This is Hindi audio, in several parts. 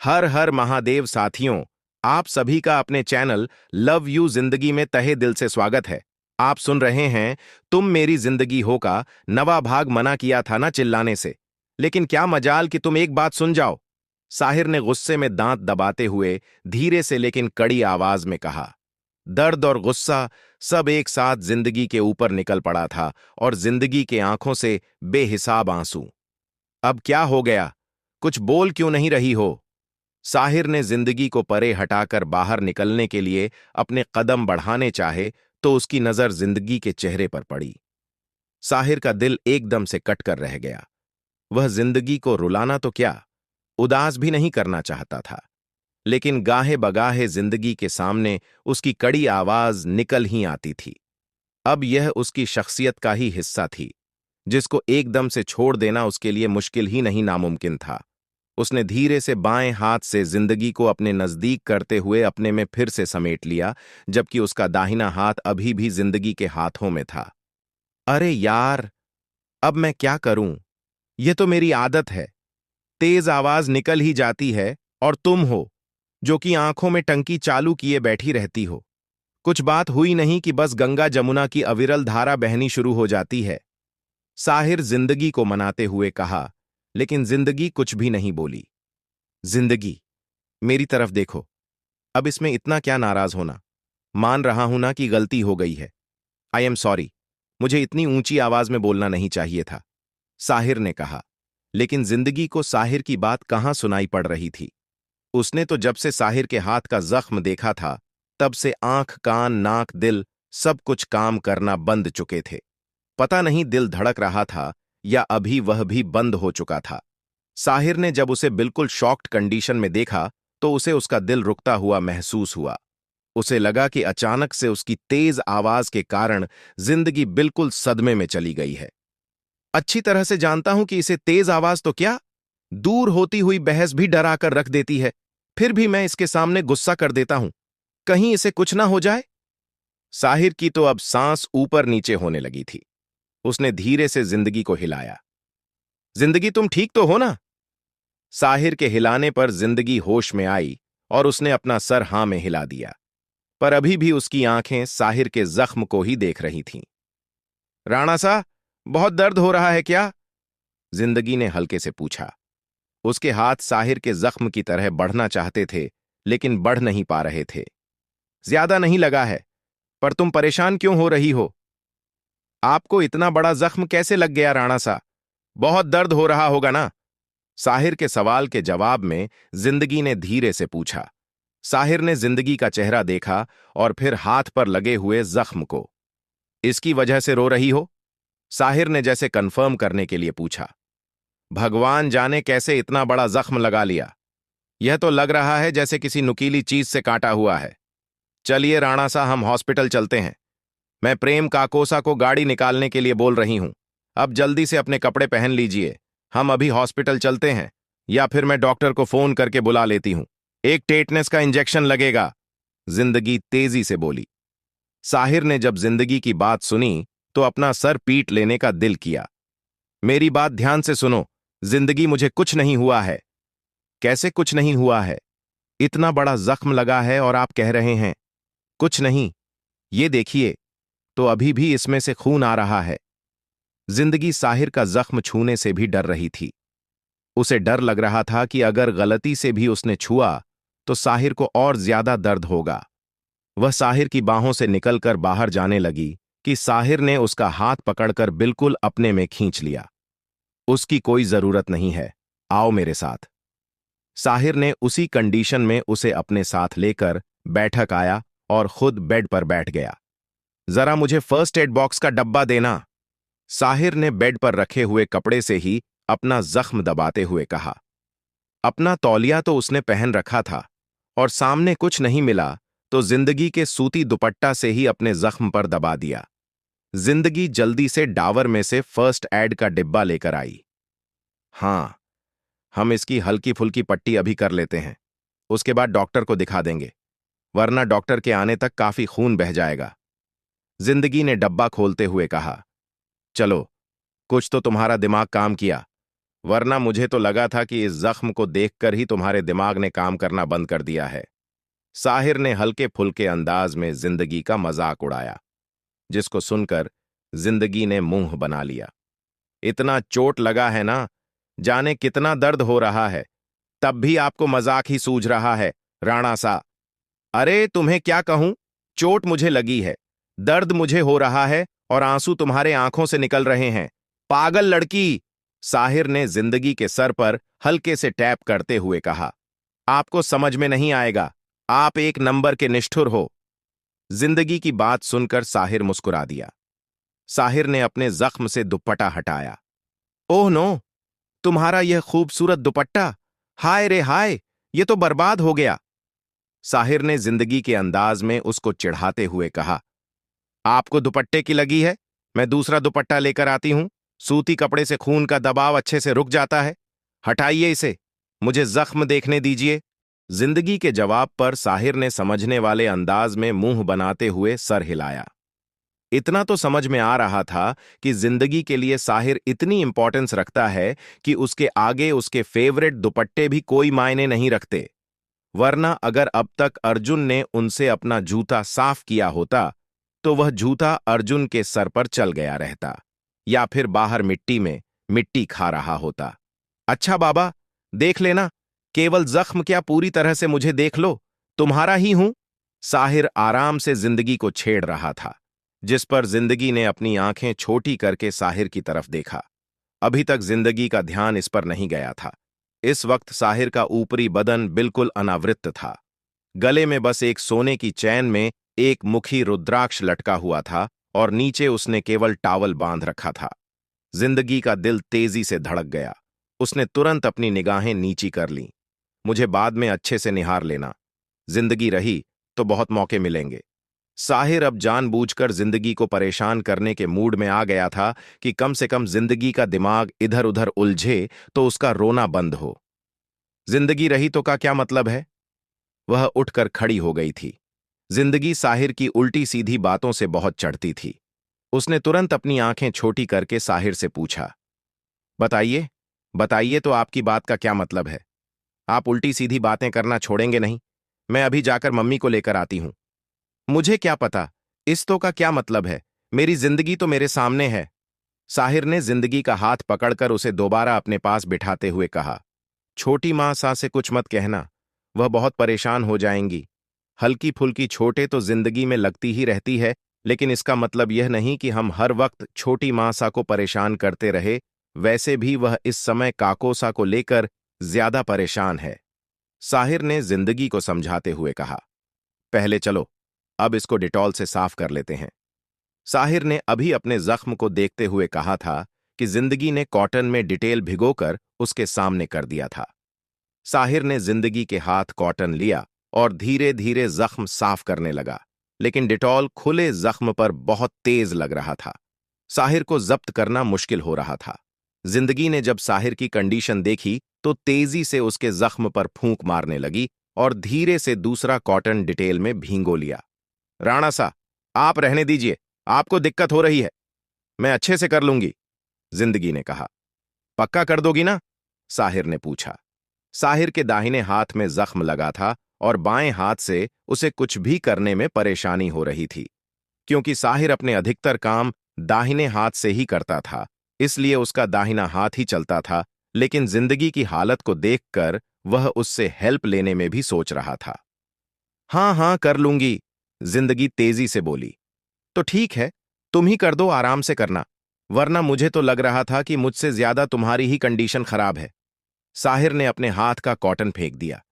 हर हर महादेव साथियों, आप सभी का अपने चैनल लव यू जिंदगी में तहे दिल से स्वागत है। आप सुन रहे हैं तुम मेरी जिंदगी हो का नवा भाग। मना किया था ना चिल्लाने से, लेकिन क्या मजाल कि तुम एक बात सुन जाओ। साहिर ने गुस्से में दांत दबाते हुए धीरे से लेकिन कड़ी आवाज में कहा। दर्द और गुस्सा सब एक साथ जिंदगी के ऊपर निकल पड़ा था और जिंदगी के आंखों से बेहिसाब आंसू। अब क्या हो गया? कुछ बोल क्यों नहीं रही हो? साहिर ने जिंदगी को परे हटाकर बाहर निकलने के लिए अपने कदम बढ़ाने चाहे तो उसकी नजर जिंदगी के चेहरे पर पड़ी। साहिर का दिल एकदम से कटकर रह गया। वह जिंदगी को रुलाना तो क्या, उदास भी नहीं करना चाहता था, लेकिन गाहे बगाहे जिंदगी के सामने उसकी कड़ी आवाज निकल ही आती थी। अब यह उसकी शख्सियत का ही हिस्सा थी, जिसको एकदम से छोड़ देना उसके लिए मुश्किल ही नहीं नामुमकिन था। उसने धीरे से बाएं हाथ से जिंदगी को अपने नजदीक करते हुए अपने में फिर से समेट लिया, जबकि उसका दाहिना हाथ अभी भी जिंदगी के हाथों में था। अरे यार, अब मैं क्या करूं? यह तो मेरी आदत है। तेज आवाज निकल ही जाती है और तुम हो जो कि आंखों में टंकी चालू किए बैठी रहती हो। कुछ बात हुई नहीं कि बस गंगा जमुना की अविरल धारा बहनी शुरू हो जाती है। साहिर जिंदगी को मनाते हुए कहा, लेकिन जिंदगी कुछ भी नहीं बोली। जिंदगी, मेरी तरफ देखो। अब इसमें इतना क्या नाराज होना? मान रहा हूं ना कि गलती हो गई है। I am sorry. मुझे इतनी ऊंची आवाज में बोलना नहीं चाहिए था, साहिर ने कहा। लेकिन जिंदगी को साहिर की बात कहां सुनाई पड़ रही थी। उसने तो जब से साहिर के हाथ का जख्म देखा था, तब से आंख, कान, नाक, दिल सब कुछ काम करना बंद चुके थे। पता नहीं दिल धड़क रहा था या अभी वह भी बंद हो चुका था। साहिर ने जब उसे बिल्कुल शॉक्ड कंडीशन में देखा तो उसे उसका दिल रुकता हुआ महसूस हुआ। उसे लगा कि अचानक से उसकी तेज आवाज के कारण जिंदगी बिल्कुल सदमे में चली गई है। अच्छी तरह से जानता हूं कि इसे तेज आवाज तो क्या, दूर होती हुई बहस भी डरा कर रख देती है। फिर भी मैं इसके सामने गुस्सा कर देता हूं, कहीं इसे कुछ ना हो जाए। साहिर की तो अब सांस ऊपर नीचे होने लगी थी। उसने धीरे से जिंदगी को हिलाया। जिंदगी, तुम ठीक तो हो ना? साहिर के हिलाने पर जिंदगी होश में आई और उसने अपना सर हां में हिला दिया, पर अभी भी उसकी आंखें साहिर के जख्म को ही देख रही थीं। राणा सा, बहुत दर्द हो रहा है क्या? जिंदगी ने हल्के से पूछा। उसके हाथ साहिर के जख्म की तरह बढ़ना चाहते थे, लेकिन बढ़ नहीं पा रहे थे। ज्यादा नहीं लगा है, पर तुम परेशान क्यों हो रही हो? आपको इतना बड़ा जख्म कैसे लग गया राणा सा? बहुत दर्द हो रहा होगा ना? साहिर के सवाल के जवाब में जिंदगी ने धीरे से पूछा। साहिर ने जिंदगी का चेहरा देखा और फिर हाथ पर लगे हुए जख्म को। इसकी वजह से रो रही हो? साहिर ने जैसे कंफर्म करने के लिए पूछा। भगवान जाने कैसे इतना बड़ा जख्म लगा लिया। यह तो लग रहा है जैसे किसी नुकीली चीज से काटा हुआ है। चलिए राणा सा, हम हॉस्पिटल चलते हैं। मैं प्रेम काकोसा को गाड़ी निकालने के लिए बोल रही हूं। अब जल्दी से अपने कपड़े पहन लीजिए। हम अभी हॉस्पिटल चलते हैं, या फिर मैं डॉक्टर को फोन करके बुला लेती हूं। एक टेटनेस का इंजेक्शन लगेगा, जिंदगी तेजी से बोली। साहिर ने जब जिंदगी की बात सुनी तो अपना सर पीट लेने का दिल किया। मेरी बात ध्यान से सुनो जिंदगी, मुझे कुछ नहीं हुआ है। कैसे कुछ नहीं हुआ है? इतना बड़ा जख्म लगा है और आप कह रहे हैं कुछ नहीं? ये देखिए, तो अभी भी इसमें से खून आ रहा है। जिंदगी साहिर का जख्म छूने से भी डर रही थी। उसे डर लग रहा था कि अगर गलती से भी उसने छुआ तो साहिर को और ज्यादा दर्द होगा। वह साहिर की बाहों से निकलकर बाहर जाने लगी कि साहिर ने उसका हाथ पकड़कर बिल्कुल अपने में खींच लिया। उसकी कोई जरूरत नहीं है, आओ मेरे साथ। साहिर ने उसी कंडीशन में उसे अपने साथ लेकर बैठक आया और खुद बेड पर बैठ गया। जरा मुझे फर्स्ट एड बॉक्स का डब्बा देना, साहिर ने बेड पर रखे हुए कपड़े से ही अपना जख्म दबाते हुए कहा। अपना तौलिया तो उसने पहन रखा था और सामने कुछ नहीं मिला तो जिंदगी के सूती दुपट्टा से ही अपने जख्म पर दबा दिया। जिंदगी जल्दी से डावर में से फर्स्ट एड का डिब्बा लेकर आई। हां, हम इसकी हल्की फुल्की पट्टी अभी कर लेते हैं, उसके बाद डॉक्टर को दिखा देंगे, वरना डॉक्टर के आने तक काफी खून बह जाएगा, जिंदगी ने डब्बा खोलते हुए कहा। चलो, कुछ तो तुम्हारा दिमाग काम किया। वरना मुझे तो लगा था कि इस जख्म को देखकर ही तुम्हारे दिमाग ने काम करना बंद कर दिया है। साहिर ने हल्के फुल्के अंदाज में जिंदगी का मजाक उड़ाया, जिसको सुनकर जिंदगी ने मुंह बना लिया। इतना चोट लगा है ना, जाने कितना दर्द हो रहा है, तब भी आपको मजाक ही सूझ रहा है, राणा सा। अरे तुम्हें क्या कहूं, चोट मुझे लगी है, दर्द मुझे हो रहा है और आंसू तुम्हारे आंखों से निकल रहे हैं। पागल लड़की! साहिर ने जिंदगी के सर पर हल्के से टैप करते हुए कहा। आपको समझ में नहीं आएगा, आप एक नंबर के निष्ठुर हो। जिंदगी की बात सुनकर साहिर मुस्कुरा दिया। साहिर ने अपने जख्म से दुपट्टा हटाया। ओह नो, तुम्हारा यह खूबसूरत दुपट्टा, हाय रे हाय, ये तो बर्बाद हो गया। साहिर ने जिंदगी के अंदाज में उसको चिढ़ाते हुए कहा। आपको दुपट्टे की लगी है, मैं दूसरा दुपट्टा लेकर आती हूं। सूती कपड़े से खून का दबाव अच्छे से रुक जाता है। हटाइए इसे, मुझे जख्म देखने दीजिए। जिंदगी के जवाब पर साहिर ने समझने वाले अंदाज में मुंह बनाते हुए सर हिलाया। इतना तो समझ में आ रहा था कि जिंदगी के लिए साहिर इतनी इंपॉर्टेंस रखता है कि उसके आगे उसके फेवरेट दुपट्टे भी कोई मायने नहीं रखते। वरना अगर अब तक अर्जुन ने उनसे अपना जूता साफ किया होता तो वह जूता अर्जुन के सर पर चल गया रहता, या फिर बाहर मिट्टी में मिट्टी खा रहा होता। अच्छा बाबा, देख लेना, केवल जख्म क्या, पूरी तरह से मुझे देख लो, तुम्हारा ही हूं। साहिर आराम से जिंदगी को छेड़ रहा था, जिस पर जिंदगी ने अपनी आंखें छोटी करके साहिर की तरफ देखा। अभी तक जिंदगी का ध्यान इस पर नहीं गया था। इस वक्त साहिर का ऊपरी बदन बिल्कुल अनावृत था। गले में बस एक सोने की चैन में एक मुखी रुद्राक्ष लटका हुआ था और नीचे उसने केवल टावल बांध रखा था। जिंदगी का दिल तेजी से धड़क गया। उसने तुरंत अपनी निगाहें नीची कर लीं। मुझे बाद में अच्छे से निहार लेना, जिंदगी रही तो बहुत मौके मिलेंगे। साहिर अब जानबूझकर जिंदगी को परेशान करने के मूड में आ गया था कि कम से कम जिंदगी का दिमाग इधर उधर उलझे तो उसका रोना बंद हो। जिंदगी रही तो का क्या मतलब है? वह उठकर खड़ी हो गई थी। जिंदगी साहिर की उल्टी सीधी बातों से बहुत चढ़ती थी। उसने तुरंत अपनी आंखें छोटी करके साहिर से पूछा, बताइए, बताइए तो आपकी बात का क्या मतलब है? आप उल्टी सीधी बातें करना छोड़ेंगे नहीं? मैं अभी जाकर मम्मी को लेकर आती हूं। मुझे क्या पता, इस तो का क्या मतलब है? मेरी जिंदगी तो मेरे सामने है। साहिर ने जिंदगी का हाथ पकड़कर उसे दोबारा अपने पास बिठाते हुए कहा। छोटी मां सा से कुछ मत कहना, वह बहुत परेशान हो जाएंगी। हल्की फुल्की छोटे तो जिंदगी में लगती ही रहती है, लेकिन इसका मतलब यह नहीं कि हम हर वक्त छोटी मां सा को परेशान करते रहे। वैसे भी वह इस समय काकोसा को लेकर ज्यादा परेशान है। साहिर ने जिंदगी को समझाते हुए कहा। पहले चलो, अब इसको डिटॉल से साफ कर लेते हैं। साहिर ने अभी अपने जख्म को देखते हुए कहा था कि जिंदगी ने कॉटन में डिटेल भिगोकर उसके सामने कर दिया था। साहिर ने जिंदगी के हाथ कॉटन लिया और धीरे धीरे जख्म साफ करने लगा, लेकिन डिटॉल खुले जख्म पर बहुत तेज लग रहा था। साहिर को जब्त करना मुश्किल हो रहा था। जिंदगी ने जब साहिर की कंडीशन देखी तो तेजी से उसके जख्म पर फूंक मारने लगी और धीरे से दूसरा कॉटन डिटेल में भींगो लिया। राणा सा, आप रहने दीजिए, आपको दिक्कत हो रही है, मैं अच्छे से कर लूंगी, जिंदगी ने कहा। पक्का कर दोगी ना? साहिर ने पूछा। साहिर के दाहिने हाथ में जख्म लगा था और बाएं हाथ से उसे कुछ भी करने में परेशानी हो रही थी। क्योंकि साहिर अपने अधिकतर काम दाहिने हाथ से ही करता था, इसलिए उसका दाहिना हाथ ही चलता था, लेकिन जिंदगी की हालत को देखकर वह उससे हेल्प लेने में भी सोच रहा था। हाँ हाँ कर लूंगी, जिंदगी तेजी से बोली। तो ठीक है, तुम ही कर दो, आराम से करना, वरना मुझे तो लग रहा था कि मुझसे ज्यादा तुम्हारी ही कंडीशन खराब है। साहिर ने अपने हाथ का कॉटन फेंक दिया।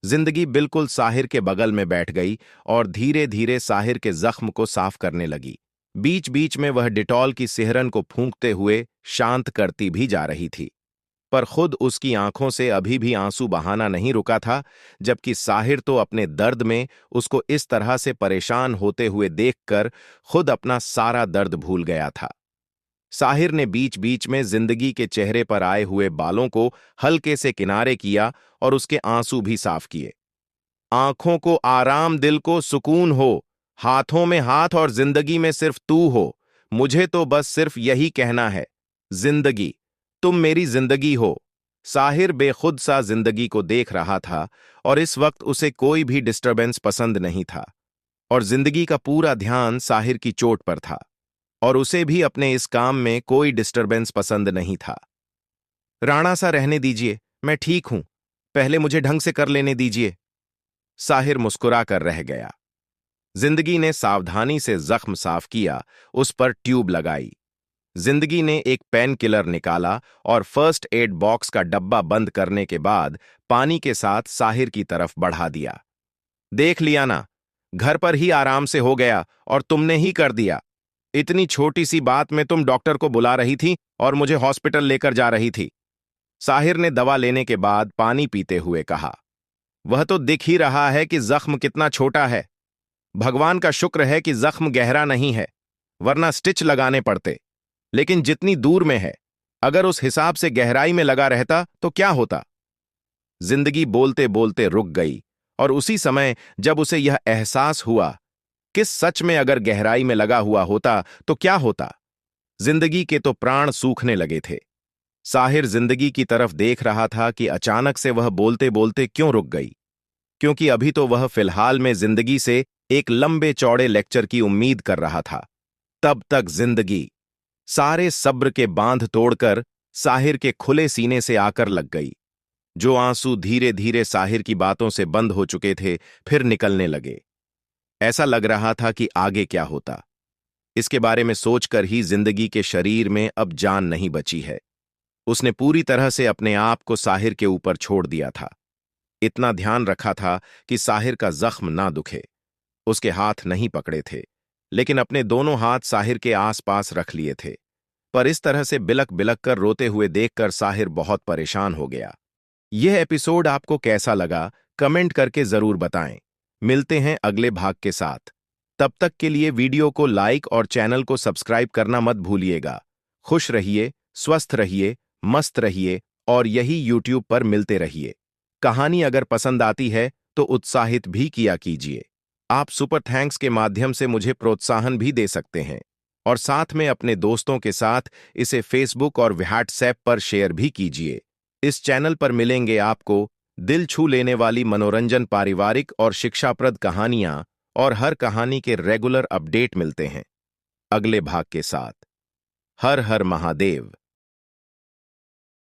जिंदगी बिल्कुल साहिर के बगल में बैठ गई और धीरे धीरे साहिर के जख्म को साफ करने लगी। बीच बीच में वह डिटॉल की सिहरन को फूंकते हुए शांत करती भी जा रही थी, पर खुद उसकी आंखों से अभी भी आंसू बहाना नहीं रुका था, जबकि साहिर तो अपने दर्द में उसको इस तरह से परेशान होते हुए देखकर खुद अपना सारा दर्द भूल गया था। साहिर ने बीच बीच में जिंदगी के चेहरे पर आए हुए बालों को हल्के से किनारे किया और उसके आंसू भी साफ किए। आंखों को आराम, दिल को सुकून हो, हाथों में हाथ और जिंदगी में सिर्फ तू हो, मुझे तो बस सिर्फ यही कहना है। जिंदगी, तुम मेरी जिंदगी हो। साहिर बेखुद सा जिंदगी को देख रहा था और इस वक्त उसे कोई भी डिस्टरबेंस पसंद नहीं था और जिंदगी का पूरा ध्यान साहिर की चोट पर था और उसे भी अपने इस काम में कोई डिस्टरबेंस पसंद नहीं था। राणा सा रहने दीजिए, मैं ठीक हूं, पहले मुझे ढंग से कर लेने दीजिए। साहिर मुस्कुरा कर रह गया। जिंदगी ने सावधानी से जख्म साफ किया, उस पर ट्यूब लगाई। जिंदगी ने एक पेन किलर निकाला और फर्स्ट एड बॉक्स का डब्बा बंद करने के बाद पानी के साथ साहिर की तरफ बढ़ा दिया। देख लिया ना, घर पर ही आराम से हो गया और तुमने ही कर दिया। इतनी छोटी सी बात में तुम डॉक्टर को बुला रही थी और मुझे हॉस्पिटल लेकर जा रही थी। साहिर ने दवा लेने के बाद पानी पीते हुए कहा, वह तो दिख ही रहा है कि जख्म कितना छोटा है। भगवान का शुक्र है कि जख्म गहरा नहीं है, वरना स्टिच लगाने पड़ते। लेकिन जितनी दूर में है, अगर उस हिसाब से गहराई में लगा रहता तो क्या होता। जिंदगी बोलते बोलते रुक गई और उसी समय जब उसे यह एहसास हुआ कि सच में अगर गहराई में लगा हुआ होता तो क्या होता, जिंदगी के तो प्राण सूखने लगे थे। साहिर जिंदगी की तरफ देख रहा था कि अचानक से वह बोलते बोलते क्यों रुक गई, क्योंकि अभी तो वह फिलहाल में जिंदगी से एक लंबे चौड़े लेक्चर की उम्मीद कर रहा था। तब तक जिंदगी सारे सब्र के बांध तोड़कर साहिर के खुले सीने से आकर लग गई। जो आंसू धीरे धीरे साहिर की बातों से बंद हो चुके थे फिर निकलने लगे। ऐसा लग रहा था कि आगे क्या होता, इसके बारे में सोचकर ही जिंदगी के शरीर में अब जान नहीं बची है। उसने पूरी तरह से अपने आप को साहिर के ऊपर छोड़ दिया था। इतना ध्यान रखा था कि साहिर का जख्म ना दुखे। उसके हाथ नहीं पकड़े थे, लेकिन अपने दोनों हाथ साहिर के आसपास रख लिए थे। पर इस तरह से बिलक बिलक कर रोते हुए देखकर साहिर बहुत परेशान हो गया। यह एपिसोड आपको कैसा लगा, कमेंट करके जरूर बताएं। मिलते हैं अगले भाग के साथ। तब तक के लिए वीडियो को लाइक और चैनल को सब्सक्राइब करना मत भूलिएगा। खुश रहिए, स्वस्थ रहिए, मस्त रहिए और यही YouTube पर मिलते रहिए। कहानी अगर पसंद आती है तो उत्साहित भी किया कीजिए। आप सुपर थैंक्स के माध्यम से मुझे प्रोत्साहन भी दे सकते हैं और साथ में अपने दोस्तों के साथ इसे फेसबुक और व्हाट्सएप पर शेयर भी कीजिए। इस चैनल पर मिलेंगे आपको दिल छू लेने वाली मनोरंजन, पारिवारिक और शिक्षाप्रद कहानियां और हर कहानी के रेगुलर अपडेट मिलते हैं अगले भाग के साथ। हर हर महादेव।